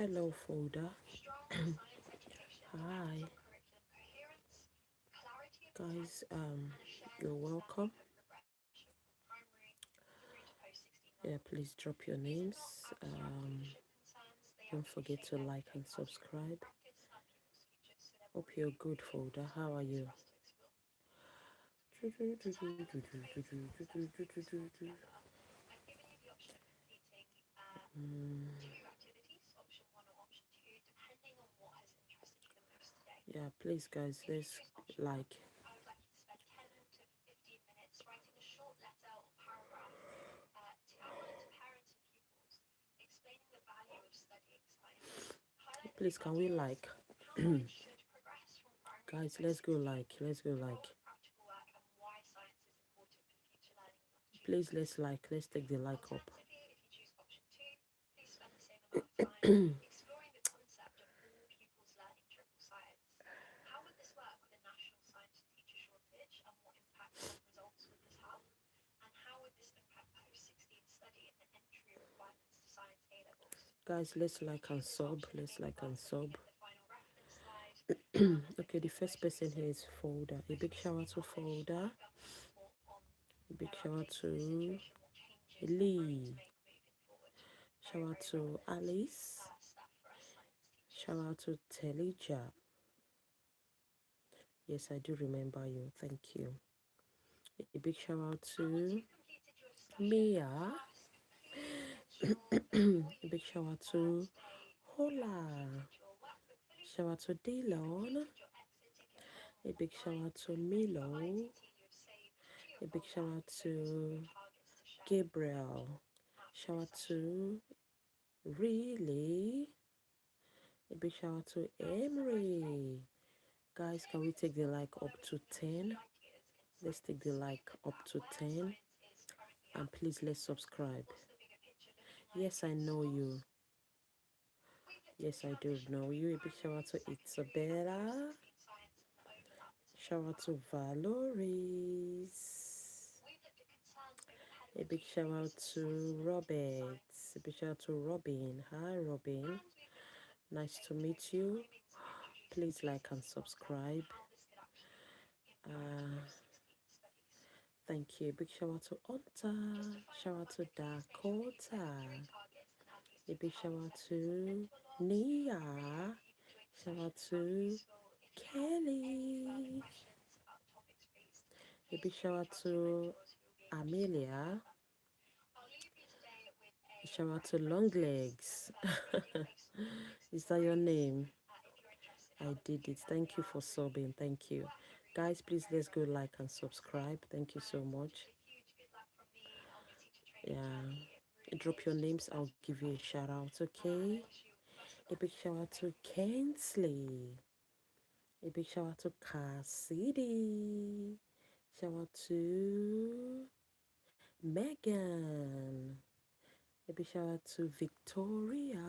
Hello, folder. Hi, guys. You're welcome. Yeah, please drop your names. Don't forget to like and subscribe. Hope you're good, folder. How are you? Yeah, please, guys. Let's like. Please, can we like? Guys, let's go like. Let's go like. Please, let's like. Let's take the like up. Guys, let's like and sub. Let's like and sub. Okay, the first person here is Folder. A big shout out to Folder. A big shout out to Lee. Shout out to Alice. Shout out to Telija. Yes, I do remember you. Thank you. A big shout out to Mia. A big shout out to Hola. Shout out to Dylan. A big shout out to Milo. A big shout out to Gabriel. Shout out to Really. A big shout out to Emery. Guys, can we take the like up to 10? Let's take the like up to 10. And please let's subscribe. Yes, I know you. Yes, I do know you. A big shout out to Isabella. Shout out to Valoris. A big shout out to Robert. A big shout out to Robin. Hi, Robin. Nice to meet you. Please like and subscribe. Thank you. Big shout out to Onta. Shout out to Dakota. A big shout out to Nia. Shout out to Kelly. A big shout out to Amelia. Shout out to Longlegs. Is that your name? I did it. Thank you for subbing. Thank you. Guys, please let's go like and subscribe. Thank you so much. Yeah. Drop your names. I'll give you a shout out, okay? A big shout out to Kensley. A big shout out to Cassidy. Shout out to Megan. A big shout out to Victoria.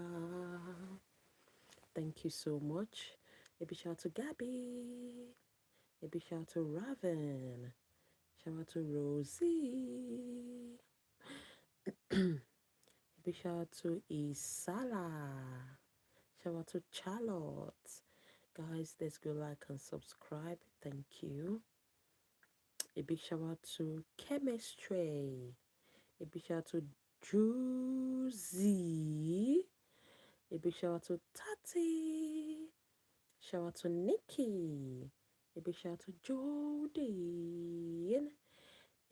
Thank you so much. A big shout out to Gabby. A big shout out to Raven. Shout out to Rosie. A big shout out to Isala. Shout out to Charlotte. Guys, let's go like and subscribe. Thank you. A big shout out to Chemistry. A big shout out to Juicy. A big shout out to Tati. Shout out to Nikki. A big shout out to Jody.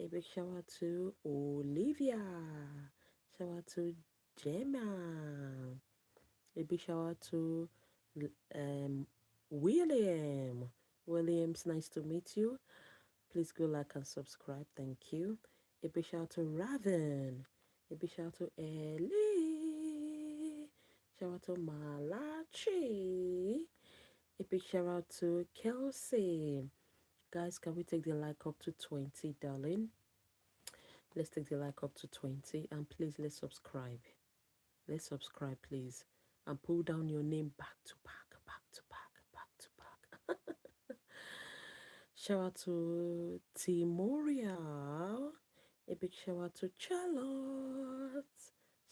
A big shout out to Olivia. Shout out to Gemma. A big shout out to William. Williams, nice to meet you. Please go like and subscribe. Thank you. A big shout out to Raven. A big shout out to Ellie. Shout out to Malachi. A big shout out to Kelsey. Guys, can we take the like up to 20, darling? Let's take the like up to 20. And please, let's subscribe. Let's subscribe, please. And pull down your name back to back, back to back, back to back. Shout out to Timoria. A big shout out to Charlotte.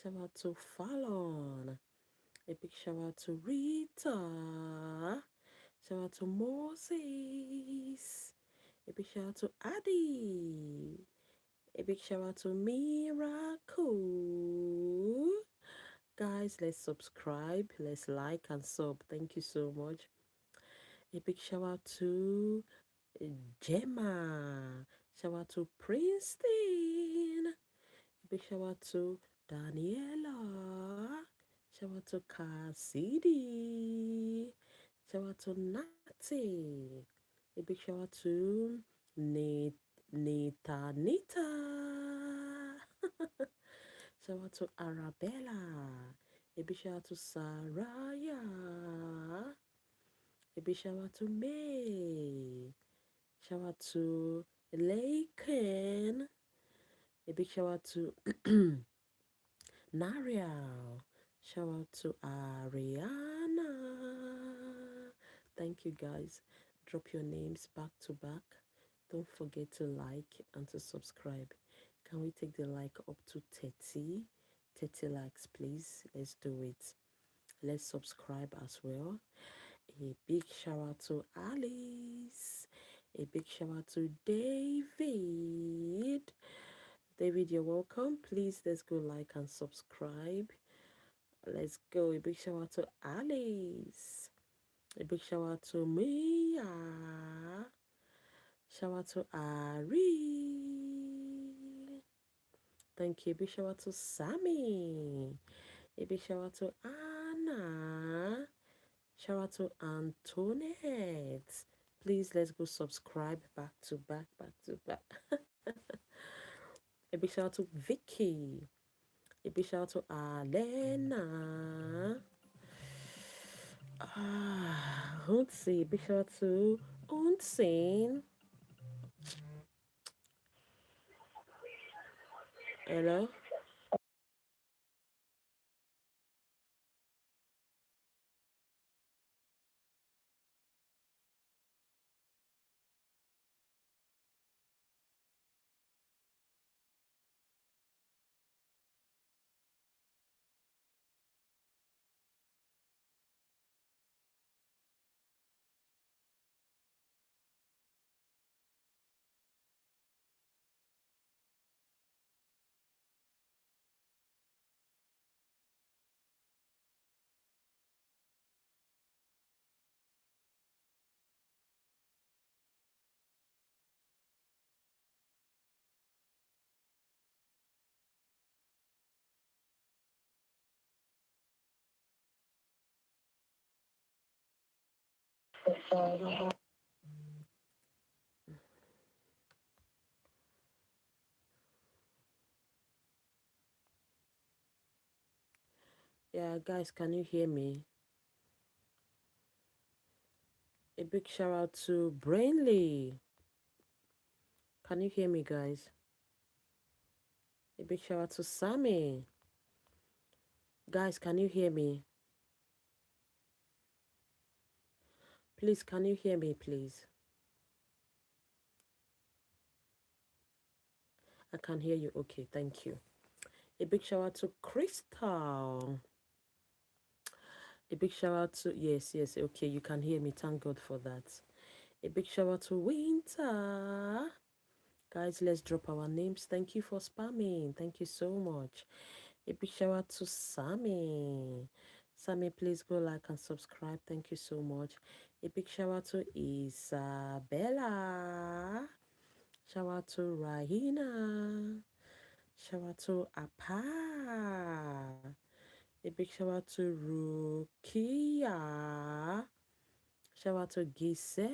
Shout out to Fallon. A big shout out to Rita. Shout out to Moses. A big shout out to Adi. A big shout out to Miracle. Guys, let's subscribe, let's like and sub. Thank you so much. A big shout out to Gemma. Shout out to Princeton. A big shout out to Daniela. Shout out to Cassidy. Shout out to Natty. A big shout out to Nita. Shout out to Arabella. A big shout out to Saraya. A big shout out to May. Shout out to Laken. A big shout out to Nariel. Shout out to Ariana. Thank you guys. Drop your names back to back. Don't forget to like and to subscribe. Can we take the like up to 30? 30 likes, please. Let's do it. Let's subscribe as well. A big shout out to Alice. A big shout out to David. David, you're welcome. Please, let's go like and subscribe. Let's go. A big shout out to Alice. A big shout out to Mia. Shout out to Ari. Thank you. A big shout out to Sammy. A big shout out to Anna. Shout out to Antoinette. Please, let's go subscribe back to back, back to back. A big shout out to Vicky. A big shout out to Alena. Untsi. Big shout out to Untsin. Hello? Yeah, guys, can you hear me? A big shout out to Brainly. Can you hear me, guys? A big shout out to Sammy. Guys, can you hear me? Please, can you hear me, please? I can hear you. Okay, thank you. A big shout out to Crystal. A big shout out to, yes, okay, you can hear me. Thank God for that. A big shout out to Winter. Guys, let's drop our names. Thank you for spamming. Thank you so much. A big shout out to Sammy. Sammy, please go like and subscribe. Thank you so much. A big shout out to Isabella. Shout out to Rahina. Shout out to Apa. A big shout out to Rukia. Shout out to Giselle.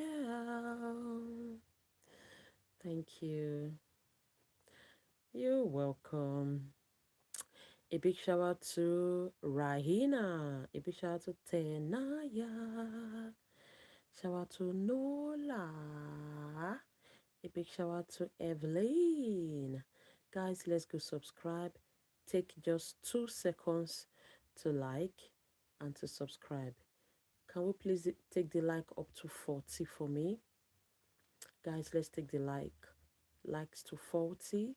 Thank you. You're welcome. A big shout out to Rahina. A big shout out to Tenaya. Shout out to Nola. A big shout out to Evelyn. Guys, let's go subscribe. Take just 2 seconds to like and to subscribe. Can we please take the like up to 40 for me? Guys, let's take the likes to 40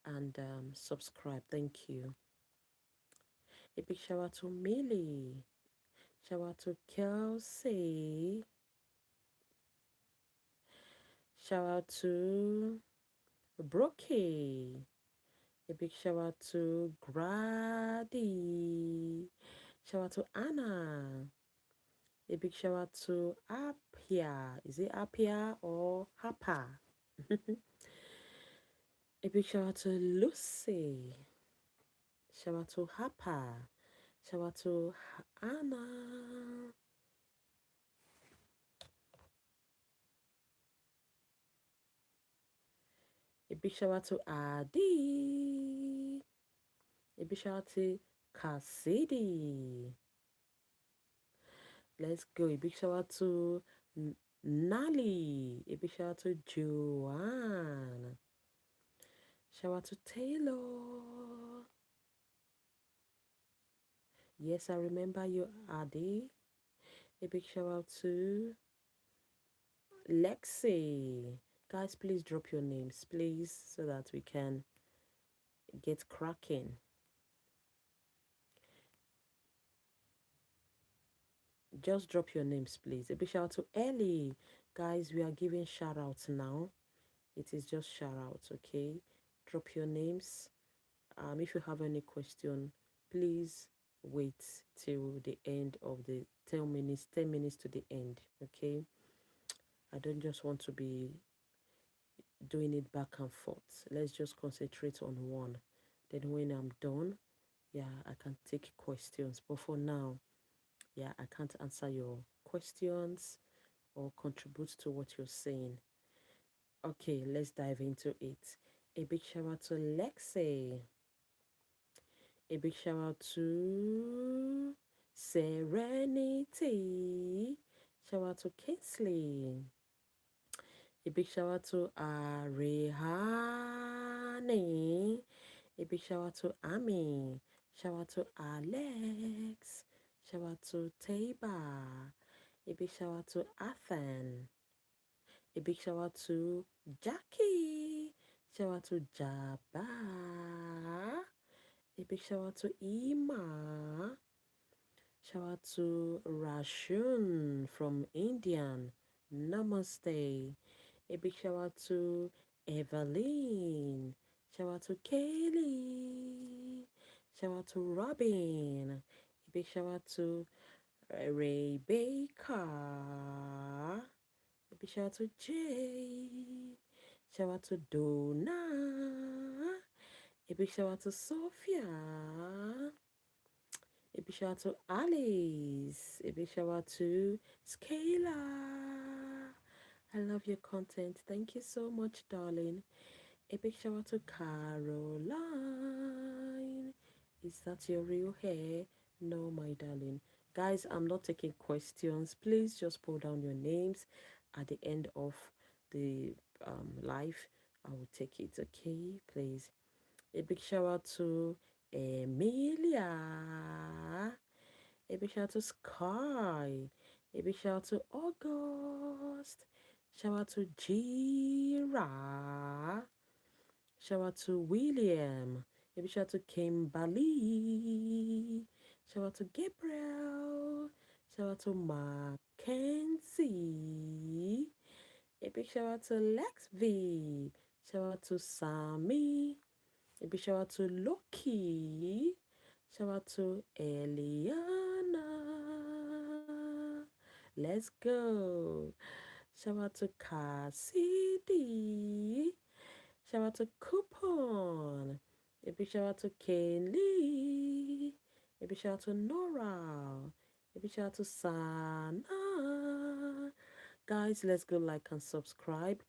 and subscribe. Thank you. A big shout out to Millie. Shout out to Kelsey. Shout out to Brookie. A big shout out to Grady. Shout out to Anna. A big shout out to Apia. Is it Apia or Hapa? A big shout out to Lucy. Shout out to Hapa. Shout out to Anna. A big shout out to Adi. A big shout out to Cassidy. Let's go. A big shout out to Nali. A big shout out to Joanne. Shout out to Taylor. Yes, I remember you, Adi. A big shout out to Lexi. Guys, please drop your names, please, so that we can get cracking. Just drop your names, please. A big shout out to Ellie. Guys, we are giving shout outs now. It is just shout outs, okay? Drop your names. If you have any question, please wait till the end of the 10 minutes to the end, okay? I don't just want to be doing it back and forth. Let's just concentrate on one. Then when I'm done, yeah, I can take questions. But for now, yeah, I can't answer your questions or contribute to what you're saying. Okay, let's dive into it. A big shout out to Lexi. A big shout out to Serenity. Shout out to Kingsley. A big shout out to Arihane. A big shout out to Ami. Shout out to Alex. Shout out to Taba. A big shout out to Athan. A big shout out to Jackie. Shout out to Jabba. A big shout out to Ima. Shout out to Rashun from Indian. Namaste. A big shout out to Evelyn. Shout out to Kaylee. Shout out to Robin. A big shout out to Rebecca. A big shout out to Jay. Shout out to Donna. A big shout out to Sophia. A big shout out to Alice. A big shout out to Scala. I love your content. Thank you so much, darling. A big shout out to Caroline. Is that your real hair? No, my darling. Guys, I'm not taking questions. Please just pull down your names at the end of the live. I will take it, okay? Please. A big shout out to Emilia. A big shout out to Sky. A big shout out to August. Shout out to Jira. Shout out to William. A big shout out to Kimberly. Shout out to Gabriel. Shout out to Mackenzie. A big shout out to Lex V. Shout out to Sammy. A big shout out to Loki. Shout out to Eliana. Let's go. Shout out to Cassidy. Shout out to Coupon. A big shout out to Kaylee. A big shout out to Nora. A big shout out to Sana. Guys, let's go like and subscribe.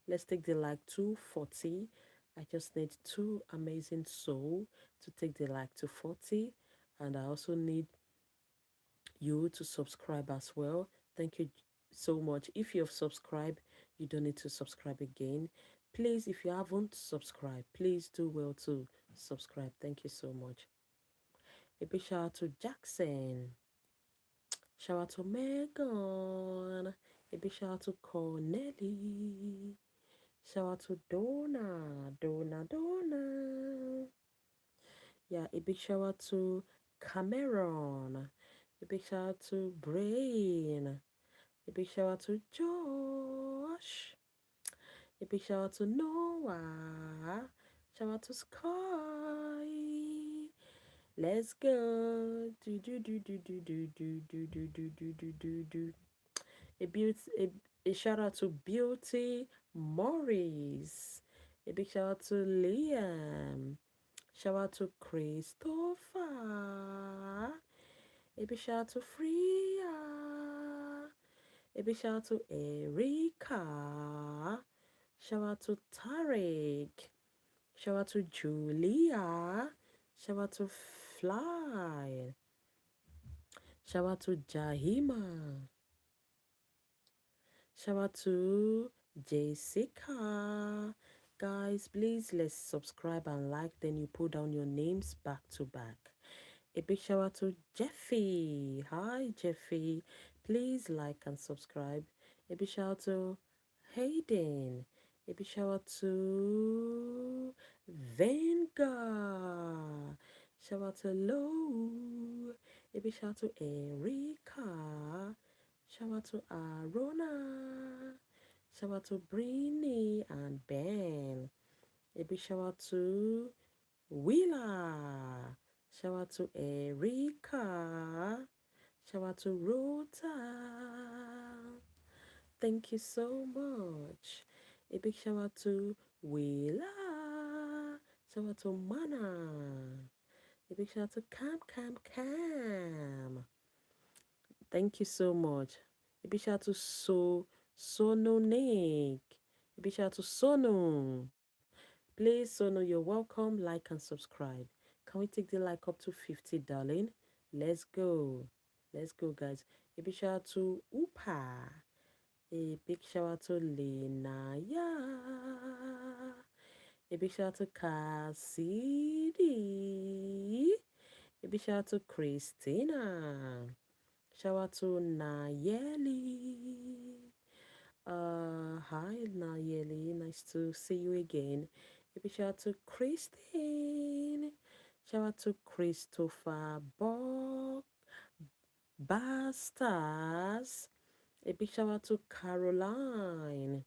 Let's take the like to 40. I just need 2 amazing souls to take the like to 40. And I also need you to subscribe as well. Thank you so much. If you have subscribed, you don't need to subscribe again. Please, if you haven't subscribed, please do well to subscribe. Thank you so much. A big shout out to Jackson. Shout out to Megan. A big shout out to Corneli. Shout out to Donna. Yeah, a big shout out to Cameron. A big shout out to Brain. A big shout out to Josh. A big shout out to Noah. Shout out to Sky. Let's go. Do do do do do do do do do do do do do do. A beauty a shout out to Beauty Morris. A big shout out to Liam. Shout out to Christopher. A big shout out to Freya. A big shout out to Erica. Shout out to Tarek. Shout out to Julia. Shout out to Fly. Shout out to Jahima. Shout out to Jessica. Guys, please let's subscribe and like. Then you put down your names back to back. A big shout out to Jeffy. Hi, Jeffy. Please like and subscribe. A big shout out to Hayden. A big shout out to Venga. Shout out to Lou. A big shout out to Erica. Shout out to Arona. Shout out to Brini and Ben. A big shout out to Willa. Shout out to Erica. Shout out to Rota. Thank you so much. A big shout out to Willa. Shout out to Mana. A big shout out to Cam. Thank you so much. A big shout out to Sono Nick. A big shout out to Sono. Please, Sono, you're welcome. Like and subscribe. Can we take the like up to 50, darling? Let's go. Let's go, guys. A big shout out to Upa. A big shout out to Lenaya. A big shout out to Cassidy. A big shout out to Christina. Shout out to Nayeli. Hi Nayeli, nice to see you again. A big shout out to Christine. Shout out to Christopher Bastas. A big shout out to Caroline.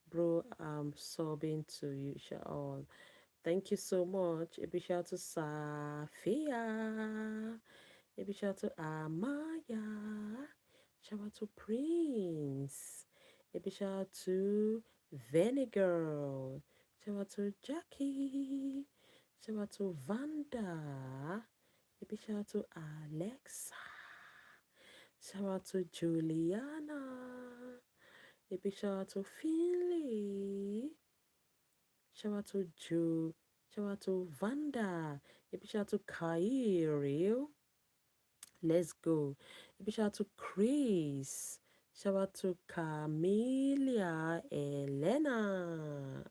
Bro, I'm sobbing to you, all. Thank you so much. A big shout out to Safia. A big shout out to Amaya. Shout out to Prince. A big shout out to Vinegar. Shout out to Jackie. Shout out to Vanda. A big shout out to Alexa. Shout out to Juliana. A big shout out to Finley. Shout out to Shout out to Vanda. A big shout out to Kyle. Let's go. A big shout out to Chris. Shout out to Camelia Elena.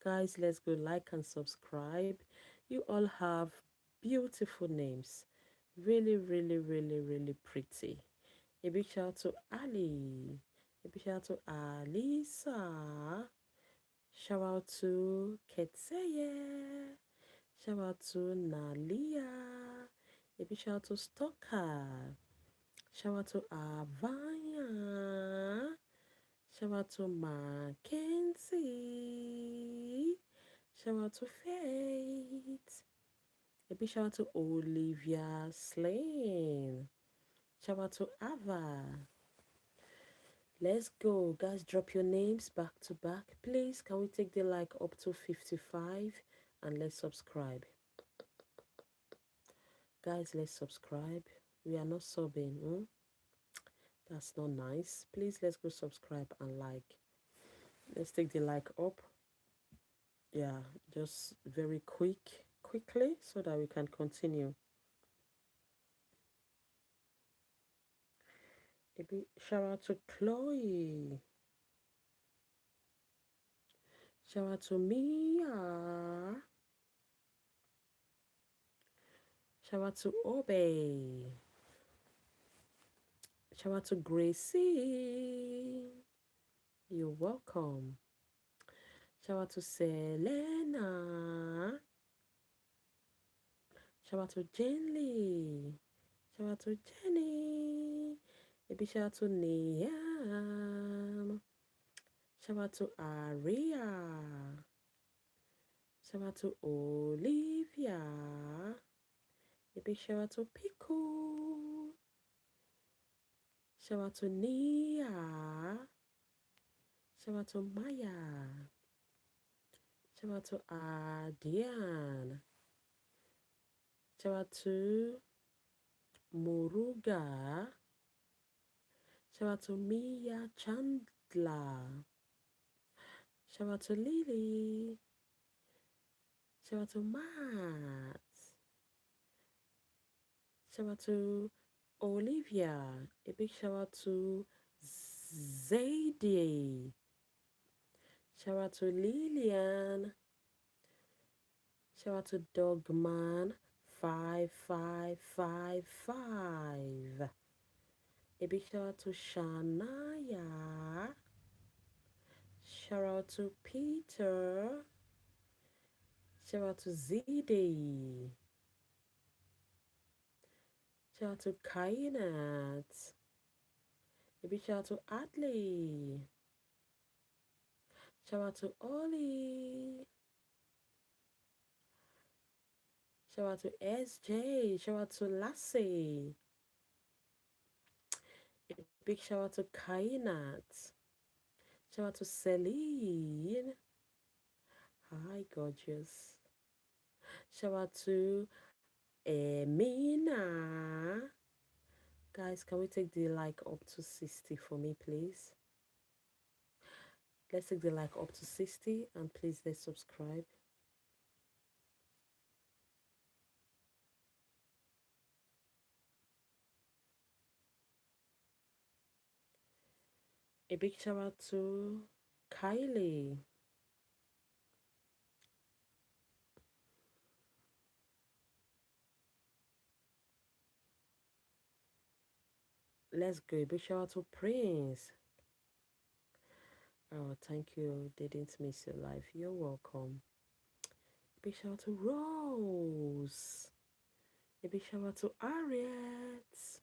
Guys, let's go. Like and subscribe. You all have beautiful names. Really, really, really, really pretty. A big shout out to Ali. A big shout out to Alisa. Shout out to Ketseye. Shout out to Nalia. A big shout out to Stocker. Shout out to Avanya. Shout out to Mackenzie. Shout out to Faith. A big shout out to Olivia Slane. Shout out to Ava. Let's go. Guys, drop your names back to back. Please, can we take the like up to 55? And let's subscribe. Guys, let's subscribe. We are not subbing. That's not nice. Please, let's go subscribe and like. Let's take the like up. Yeah, just very quickly so that we can continue. A big shout out to Chloe. Shout out to Mia. Shout out to Obey. Shout out to Gracie. You're welcome. Shout out to Selena. Shout out to Jenly. Shout out to Jenny. A big shout out to Niam. Shout out to Aria. Shout out to Olivia. A big shout out to Pico. Shout out to Nia. Shout out to Maya. Shout out to Diane. Shout out to Muruga. Shout out to Mia Chandler. Shout out to Lily. Shout out to Matt. Shout out to Olivia. A big shout out to Zadie. Shout out to Lillian. Shout out to Dogman5555. A big shout out to Shania. Shout out to Peter. Shout out to ZD. Shout out to Kainat. A big shout out to Adley. Shout out to Ollie. Shout out to SJ. Shout out to Lassie. A big shout out to Kainat. Shout out to Celine. Hi, gorgeous. Shout out to Emina. Guys, can we take the like up to 60 for me, please? Let's take the like up to 60 and please let's subscribe. A big shout out to Kylie. Let's go. A big shout out to Prince. Oh, thank you. They didn't miss your life. You're welcome. A big shout out to Rose. A big shout out to Harriet.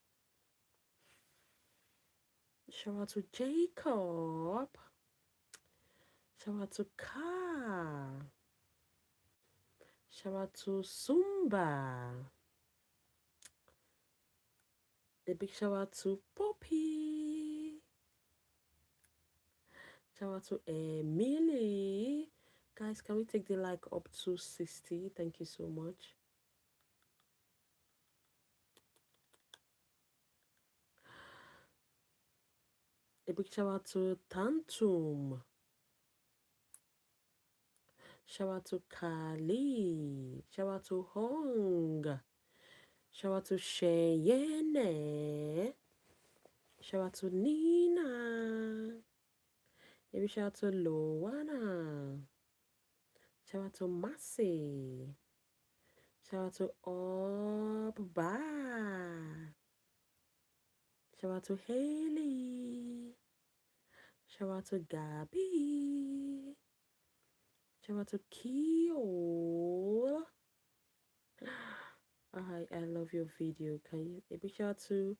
Shout out to Jacob. Shout out to Car. Shout out to Zumba. A big shout out to Poppy. Shout out to Emily. Guys, can we take the like up to 60? Thank you so much. A big shout out to Tantum. Shout out to Kali. Shout out to Hong. Shout out to Cheyenne. Shout out to Nina. A big shout out to Loana. Shout out to Massey. Shout out to Obba. Shout out to Haley. Shout out to Gabby. Shout out to Keo. I love your video. Can you? A big shout out to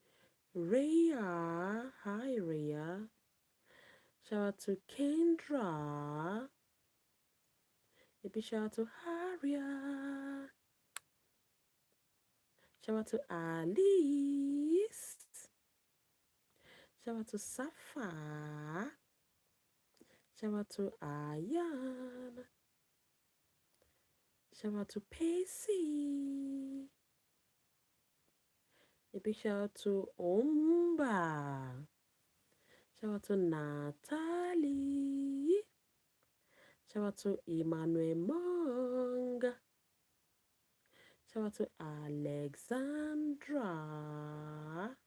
Rhea. Hi Rhea. Shout out to Kendra. A big shout out to Haria. Shout out to Alice. Shout out to Safa. Shout out to Ayan. Shout out to Pacey. A big shout out to Omba. Shout out to Natalie. Shout out to Emmanuel Mong. Shout out to Alexandra.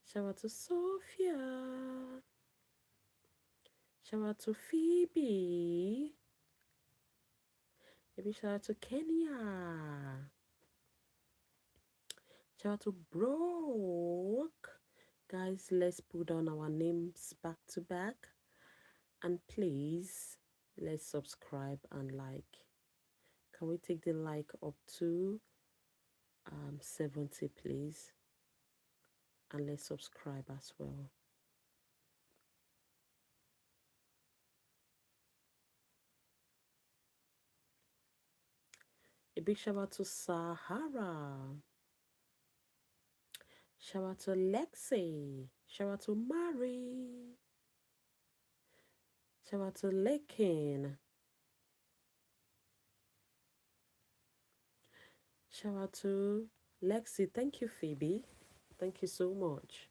Shout out to Sophia. Shout out to Phoebe. Maybe shout out to Kenya. Shout out to Brooke. Guys, let's put down our names back to back. And please, let's subscribe and like. Can we take the like up to 70, please, and let's subscribe as well. A big shout out to Sahara. Shout out to Lexi. Shout out to Mari. Shout out to Lekin. Shout out to Lexi. Thank you, Phoebe. Thank you so much.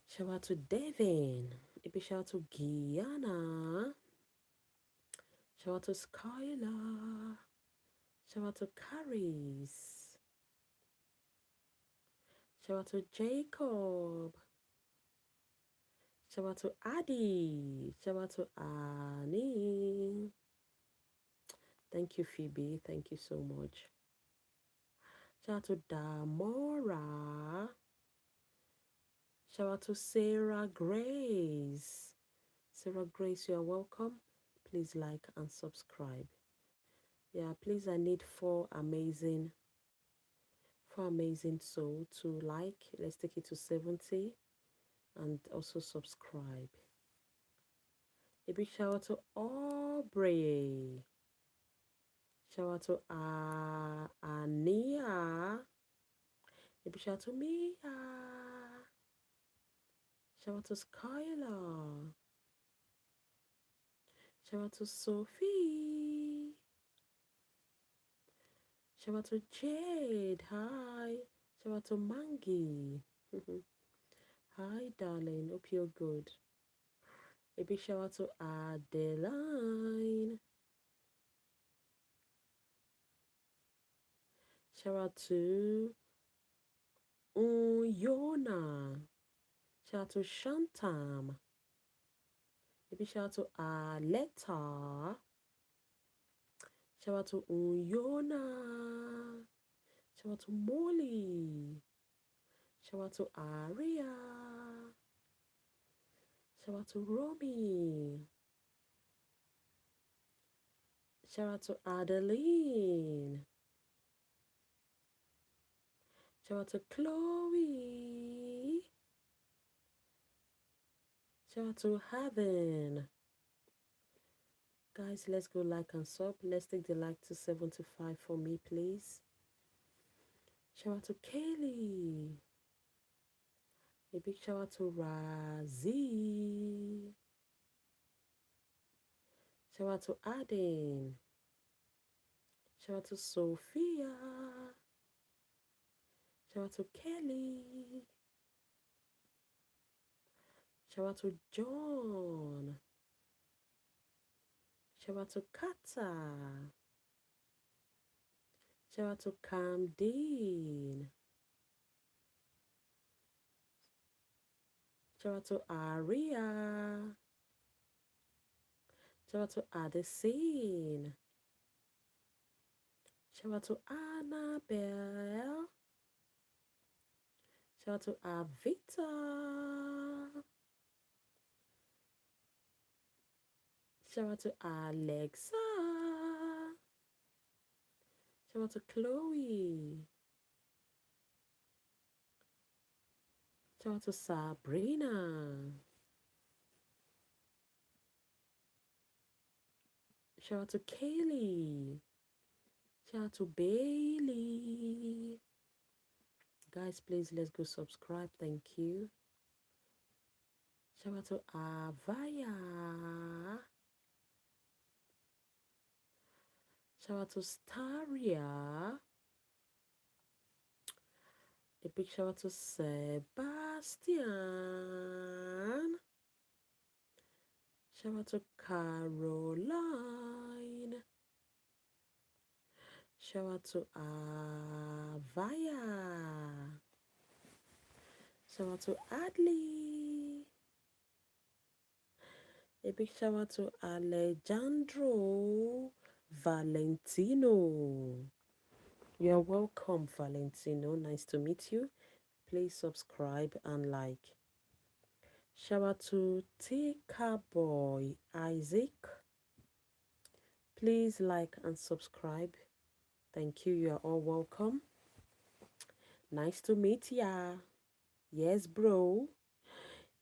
Shout out to Devin. A big shout out to Guyana. Shout out to Skylar. Shout out to Caris. Shout out to Jacob. Shout out to Adi. Shout out to Annie. Thank you, Phoebe. Thank you so much. Shout out to Damora. Shout out to Sarah Grace. Sarah Grace, you are welcome. Please like and subscribe. Yeah, please, I need four amazing souls to like. Let's take it to 70 and also subscribe. A big shout out to Aubrey. Shout out to Ania. A big shout out to Mia. Shout out to Skylar. Shout out to Sophie. Shout out to Jade. Hi. Shout out to Mangi. Hi, darling. Hope you're good. A big shout out to Adeline. Shout out to Uyona. Shout out to Shantam. A big shout out to Aletta. Shout out to Uyona. Shout out to Molly. Shout out to Aria. Shout out to Romy. Shout out to Adeline. Shout out to Chloe. Shout out to Heaven. Guys, let's go like and sub. Let's take the like to 75 for me, please. Shout out to Kaylee. A big shout out to Razi. Shout out to Aden. Shout out to Sophia. Shout out to Kelly. Shout out to John. Shout out to Kata. Shout out to Camden. Shout out to Aria. Shout out to Addison. Shout out to Annabelle. Shout out to Avita. Shout out to Alexa. Shout out to Chloe. Shout out to Sabrina. Shout out to Kaylee. Shout out to Bailey. Guys, please, let's go subscribe. Thank you. Shout out to Avaya. Shout out to Staria. A big shout out to Sebastian. Shout out to Caroline. Shout out to Avaya. Shout out to Adley. A big shout out to Alejandro Valentino. You're welcome, Valentino. Nice to meet you. Please subscribe and like. Shout out to Tika Boy Isaac. Please like and subscribe. Thank you. You are all welcome. Nice to meet ya. Yes, bro.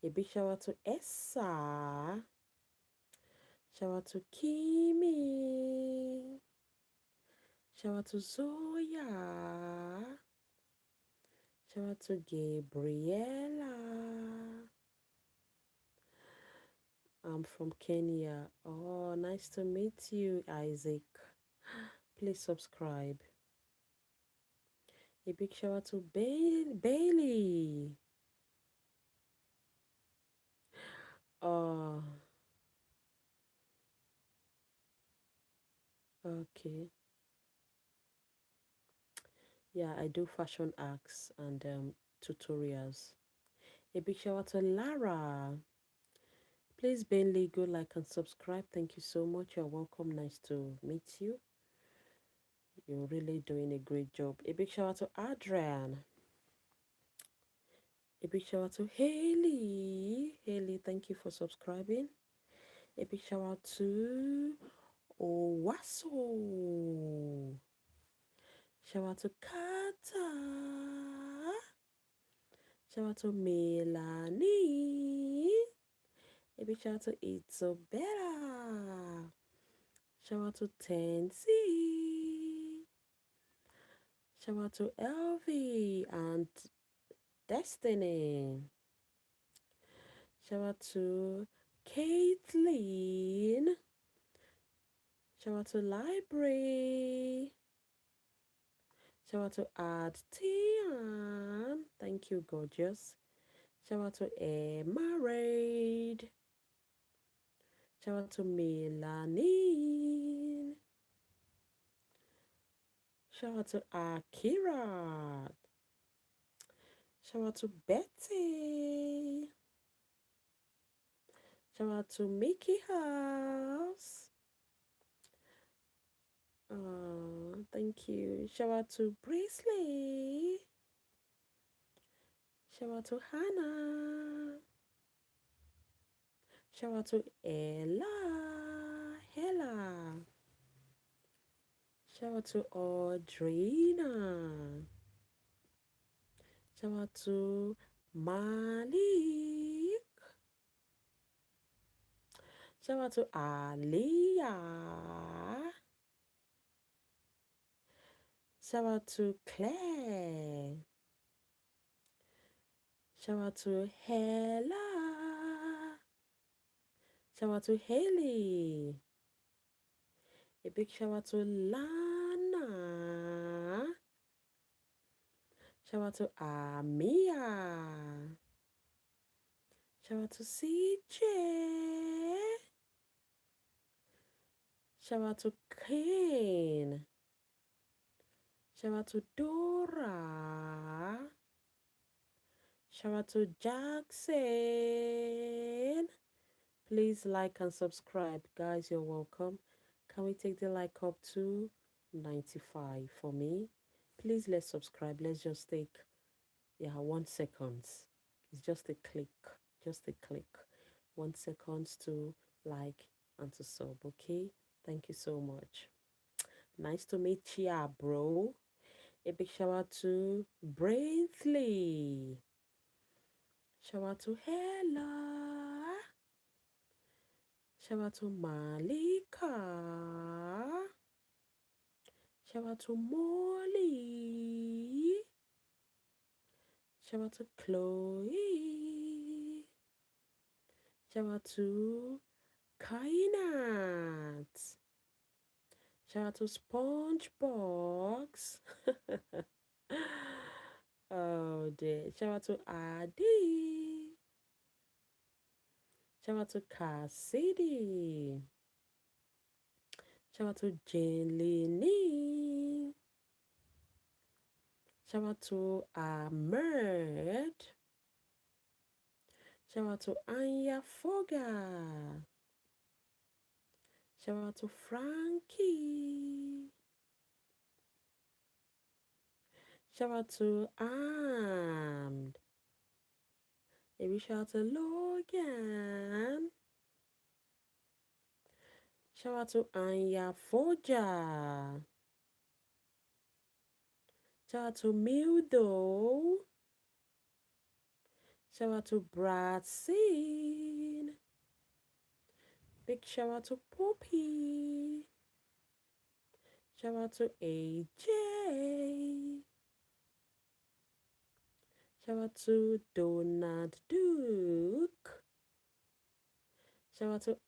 A big shout out to Essa. Shout out to Kimi. Shout out to Zoya. Shout out to Gabriella. I'm from Kenya. Oh, nice to meet you, Isaac. Please subscribe. A big shout out to Bailey. Oh, okay. Yeah, I do fashion acts and tutorials. A big shout out to Lara. Please, Bailey, go like and subscribe. Thank you so much. You're welcome. Nice to meet you. You're really doing a great job. A big shout out to Adrian. A big shout out to Haley. Haley, thank you for subscribing. A big shout out to Owaso. Shout out to Kata. Shout out to Melanie. A big shout out to Isobella. Shout out to Tensi. Shout out to Elvie and Destiny. Shout out to Caitlin. Shout out to Library. Shout out to Tian. Thank you, gorgeous. Shout out to Married. Shout out to Melanie. Shout out to Akira. Shout out to Betty. Shout out to Mickey House. Thank you. Shout out to Brisley. Shout out to Hannah. Shout out to Hella. Shout out to Audrina. Shout out to Malik. Shout out to Aliyah. Shout out to Claire. Shout out to Hella. Shout out to Haley. A big shout out to Lana. Shout out to Amia. Shout out to CJ. Shout out to Kane. Shout out to Dora. Shout out to Jackson. Please like and subscribe. Guys, you're welcome. Can we take the like up to 95 for me? Please let's subscribe. Let's just take 1 second. It's just a click. Just a click. 1 second to like and to sub, okay? Thank you so much. Nice to meet ya, bro. A big shout out to Brainsley. Shout out to Hella. Shout out to Malika. Shout out to Molly. Shout out to Chloe. Shout out to Kainat. Shout out to SpongeBox. Oh dear. Shout out to Adi. Shout out to Cassidy. Shout out to Jane Lini. Shout out to Ahmed. Shout out to Anya Foga. Shout out to Frankie. Shout out to Armed. Maybe shout out to Logan. Shout out to Anya Foja. Shout out to Mildo. Shout out to Bradsin. Big shout out to Poppy. Shout out to AJ. Shout out to Donald Duke. Shout out to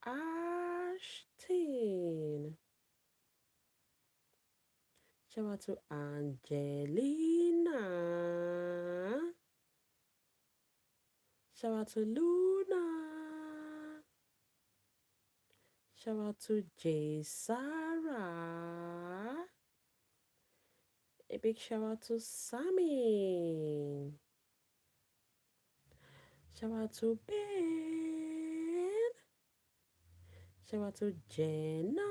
Ashton. Shout out to Angelina. Shout out to Luna. Shout out to J Sarah. A big shout out to Sammy. Shout out to Ben. Shout out to Jenna.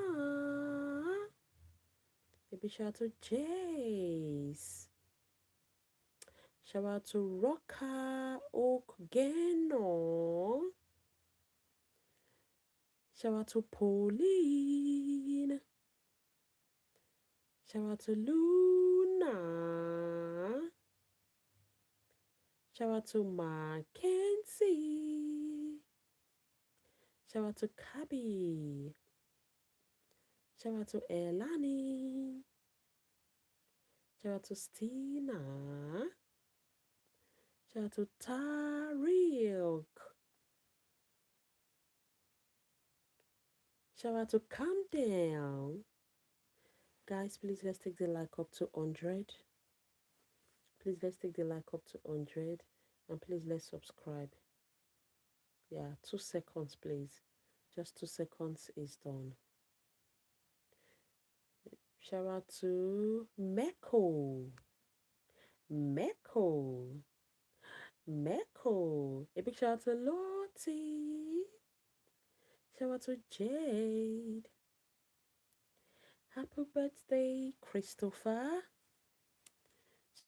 A big shout out to Jace. Shout out to Rocker Okgeno. Shout out to Pauline. Shout out to Luna. Shout out to Mackenzie. Shout out to Kabi. Shout out to Elani. Shout out to Stina. Shout out to Tariq. Shout out to Calm Down. Guys, please let's take the like up to 100. Please let's take the like up to 100. And please let's subscribe. Yeah, 2 seconds, please. Just 2 seconds is done. Shout out to Meko. A big shout out to Lottie. Shout out to Jade. Happy birthday, Christopher.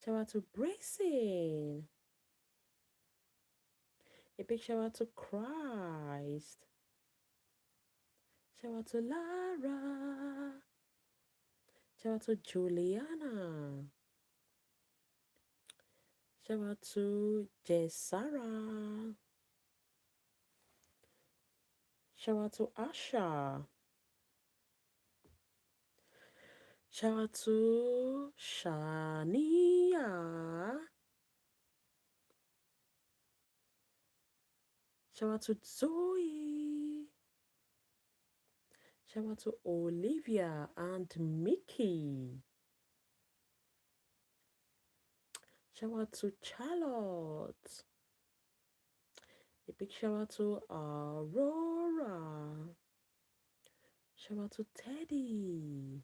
Shout out to Bracing. A big shout out to Christ. Shout out to Lara. Shout out to Juliana. Shout out to Jessara. Shout out to Asha. Shout out to Shania. Shout out to Zoe. Shout out to Olivia and Mickey. Shout out to Charlotte. A big shout out to Aurora. Shout out to Teddy.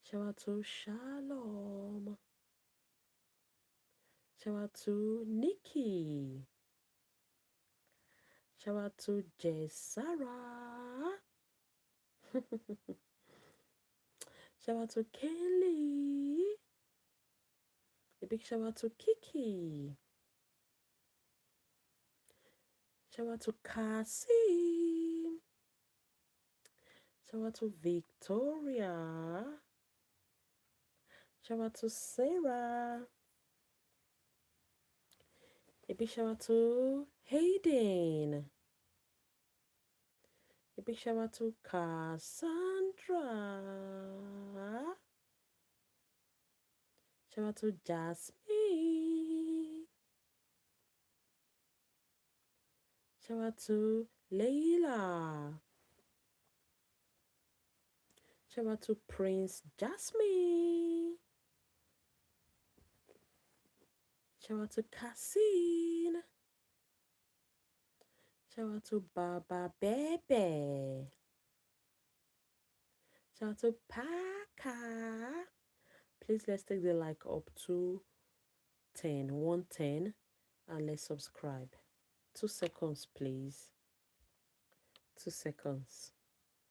Shout out to Shalom. Shout out to Nikki. Shout out to Jessara. Shout out to Kelly. A big shout out to Kiki. Shout out to Cassie. Shout out to Victoria. Shout out to Sarah. A big shout out to Hayden. A big shout out to Cassandra. Shout out to Jasmine. Shout out to Layla. Shout out to Prince Jasmine. Shout out to Cassine. Shout out to Baba Bebe. Shout out to Paka. Please let's take the like up to 110, and let's subscribe. 2 seconds, please. 2 seconds.